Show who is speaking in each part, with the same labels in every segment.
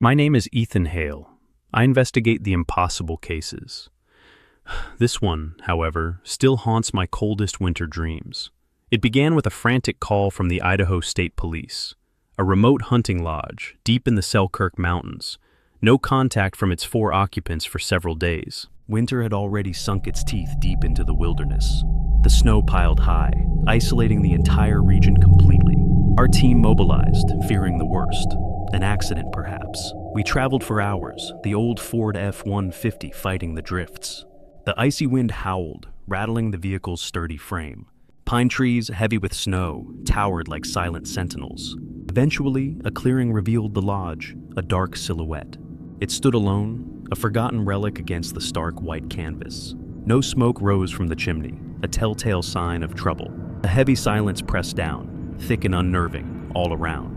Speaker 1: My name is Ethan Hale. I investigate the impossible cases. This one, however, still haunts my coldest winter dreams. It began with a frantic call from the Idaho State Police, a remote hunting lodge deep in the Selkirk Mountains. No contact from its 4 occupants for several days. Winter had already sunk its teeth deep into the wilderness. The snow piled high, isolating the entire region completely. Our team mobilized, fearing the worst. An accident, perhaps. We traveled for hours, the old Ford F-150 fighting the drifts. The icy wind howled, rattling the vehicle's sturdy frame. Pine trees, heavy with snow, towered like silent sentinels. Eventually, a clearing revealed the lodge, a dark silhouette. It stood alone, a forgotten relic against the stark white canvas. No smoke rose from the chimney, a telltale sign of trouble. A heavy silence pressed down, thick and unnerving, all around.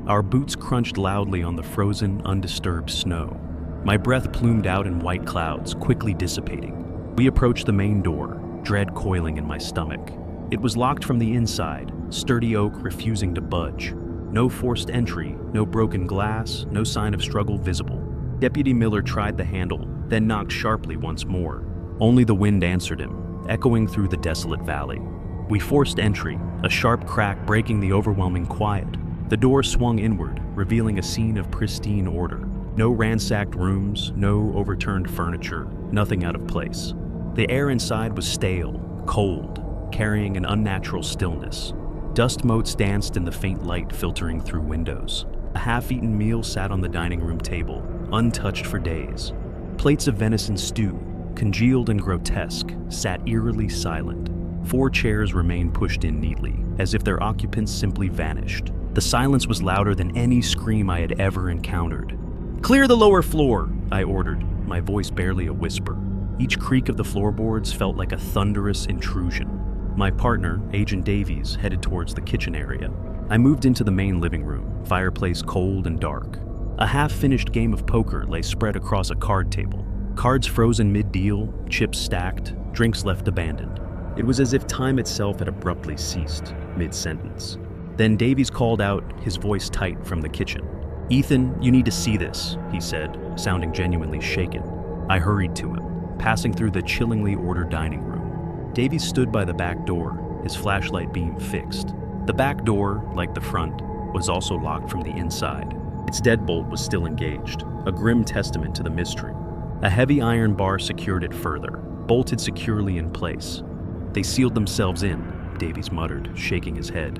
Speaker 1: Our boots crunched loudly on the frozen, undisturbed snow. My breath plumed out in white clouds, quickly dissipating. We approached the main door, dread coiling in my stomach. It was locked from the inside, sturdy oak refusing to budge. No forced entry, no broken glass, no sign of struggle visible. Deputy Miller tried the handle, then knocked sharply once more. Only the wind answered him, echoing through the desolate valley. We forced entry, a sharp crack breaking the overwhelming quiet. The door swung inward, revealing a scene of pristine order. No ransacked rooms, no overturned furniture, nothing out of place. The air inside was stale, cold, carrying an unnatural stillness. Dust motes danced in the faint light filtering through windows. A half-eaten meal sat on the dining room table, untouched for days. Plates of venison stew, congealed and grotesque, sat eerily silent. 4 chairs remained pushed in neatly, as if their occupants simply vanished. The silence was louder than any scream I had ever encountered. "Clear the lower floor," I ordered, my voice barely a whisper. Each creak of the floorboards felt like a thunderous intrusion. My partner, Agent Davies, headed towards the kitchen area. I moved into the main living room, fireplace cold and dark. A half-finished game of poker lay spread across a card table. Cards frozen mid-deal, chips stacked, drinks left abandoned. It was as if time itself had abruptly ceased, mid-sentence. Then Davies called out, his voice tight from the kitchen. "Ethan, you need to see this," he said, sounding genuinely shaken. I hurried to him, passing through the chillingly ordered dining room. Davies stood by the back door, his flashlight beam fixed. The back door, like the front, was also locked from the inside. Its deadbolt was still engaged, a grim testament to the mystery. A heavy iron bar secured it further, bolted securely in place. "They sealed themselves in," Davies muttered, shaking his head.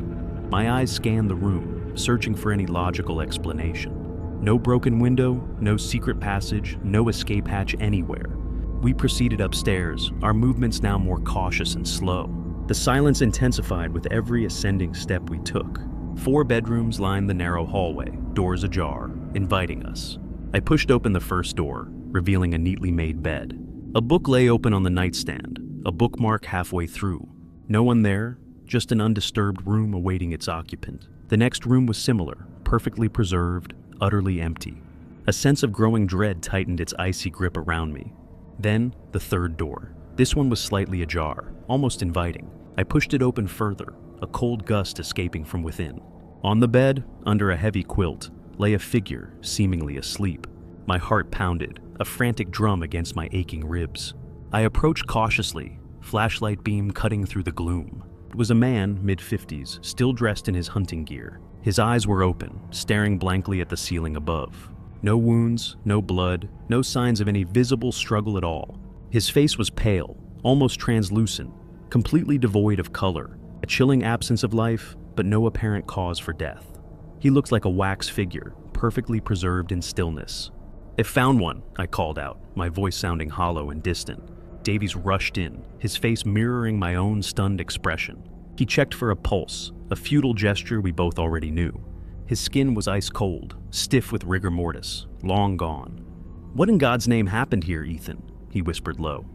Speaker 1: My eyes scanned the room, searching for any logical explanation. No broken window, no secret passage, no escape hatch anywhere. We proceeded upstairs, our movements now more cautious and slow. The silence intensified with every ascending step we took. 4 bedrooms lined the narrow hallway, doors ajar, inviting us. I pushed open the first door, revealing a neatly made bed. A book lay open on the nightstand, a bookmark halfway through. No one there, just an undisturbed room awaiting its occupant. The next room was similar, perfectly preserved, utterly empty. A sense of growing dread tightened its icy grip around me. Then, the 3rd door. This one was slightly ajar, almost inviting. I pushed it open further, a cold gust escaping from within. On the bed, under a heavy quilt, lay a figure, seemingly asleep. My heart pounded, a frantic drum against my aching ribs. I approached cautiously, flashlight beam cutting through the gloom. It was a man, mid-50s, still dressed in his hunting gear. His eyes were open, staring blankly at the ceiling above. No wounds, no blood, no signs of any visible struggle at all. His face was pale, almost translucent, completely devoid of color, a chilling absence of life, but no apparent cause for death. He looked like a wax figure, perfectly preserved in stillness. "I found one," I called out, my voice sounding hollow and distant. Davies rushed in, his face mirroring my own stunned expression. He checked for a pulse, a futile gesture we both already knew. His skin was ice cold, stiff with rigor mortis, long gone. "What in God's name happened here, Ethan?" he whispered low.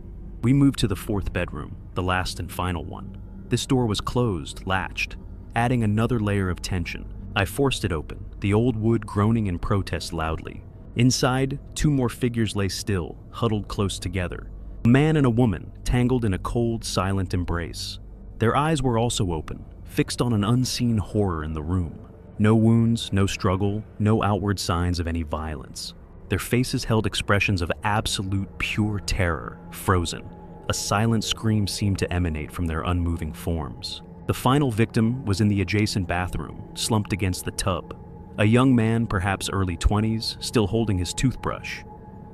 Speaker 1: We moved to the 4th bedroom, the last and final one. This door was closed, latched, adding another layer of tension. I forced it open, the old wood groaning in protest loudly. Inside, 2 more figures lay still, huddled close together. A man and a woman, tangled in a cold, silent embrace. Their eyes were also open, fixed on an unseen horror in the room. No wounds, no struggle, no outward signs of any violence. Their faces held expressions of absolute pure terror, frozen. A silent scream seemed to emanate from their unmoving forms. The final victim was in the adjacent bathroom, slumped against the tub. A young man, perhaps early 20s, still holding his toothbrush.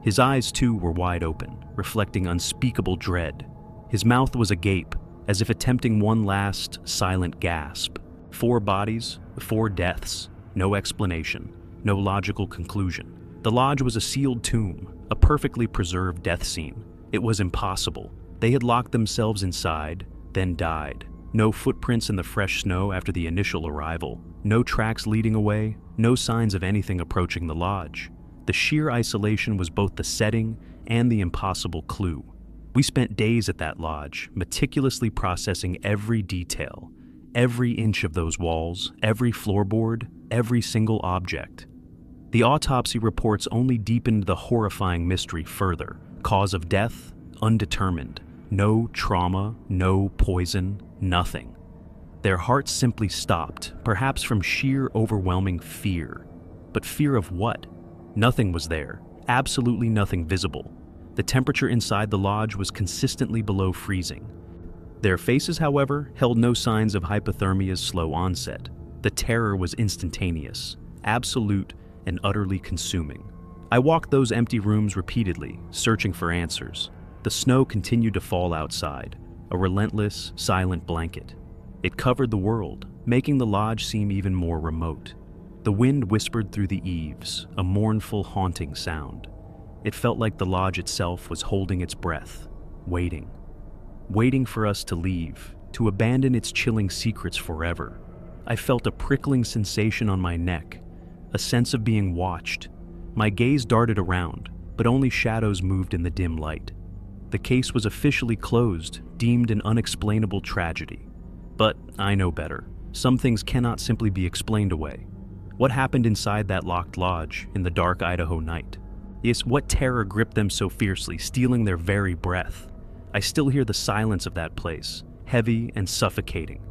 Speaker 1: His eyes, too, were wide open, reflecting unspeakable dread. His mouth was agape, as if attempting one last, silent gasp. 4 bodies, 4 deaths. No explanation, no logical conclusion. The lodge was a sealed tomb, a perfectly preserved death scene. It was impossible. They had locked themselves inside, then died. No footprints in the fresh snow after the initial arrival. No tracks leading away, no signs of anything approaching the lodge. The sheer isolation was both the setting and the impossible clue. We spent days at that lodge, meticulously processing every detail, every inch of those walls, every floorboard, every single object. The autopsy reports only deepened the horrifying mystery further. Cause of death? Undetermined. No trauma, no poison, nothing. Their hearts simply stopped, perhaps from sheer overwhelming fear. But fear of what? Nothing was there, absolutely nothing visible. The temperature inside the lodge was consistently below freezing. Their faces, however, held no signs of hypothermia's slow onset. The terror was instantaneous, absolute, and utterly consuming. I walked those empty rooms repeatedly, searching for answers. The snow continued to fall outside, a relentless, silent blanket. It covered the world, making the lodge seem even more remote. The wind whispered through the eaves, a mournful, haunting sound. It felt like the lodge itself was holding its breath, waiting for us to leave, to abandon its chilling secrets forever. I felt a prickling sensation on my neck, a sense of being watched. My gaze darted around, but only shadows moved in the dim light. The case was officially closed, deemed an unexplainable tragedy. But I know better. Some things cannot simply be explained away. What happened inside that locked lodge in the dark Idaho night? Yes, what terror gripped them so fiercely, stealing their very breath? I still hear the silence of that place, heavy and suffocating.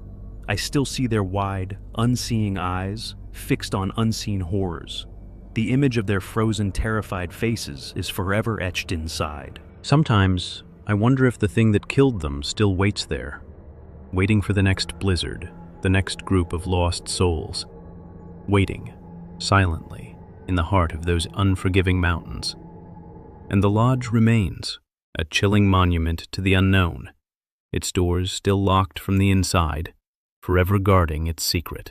Speaker 1: I still see their wide, unseeing eyes, fixed on unseen horrors. The image of their frozen, terrified faces is forever etched inside. Sometimes, I wonder if the thing that killed them still waits there, waiting for the next blizzard, the next group of lost souls, waiting, silently, in the heart of those unforgiving mountains. And the lodge remains, a chilling monument to the unknown, its doors still locked from the inside, forever guarding its secret.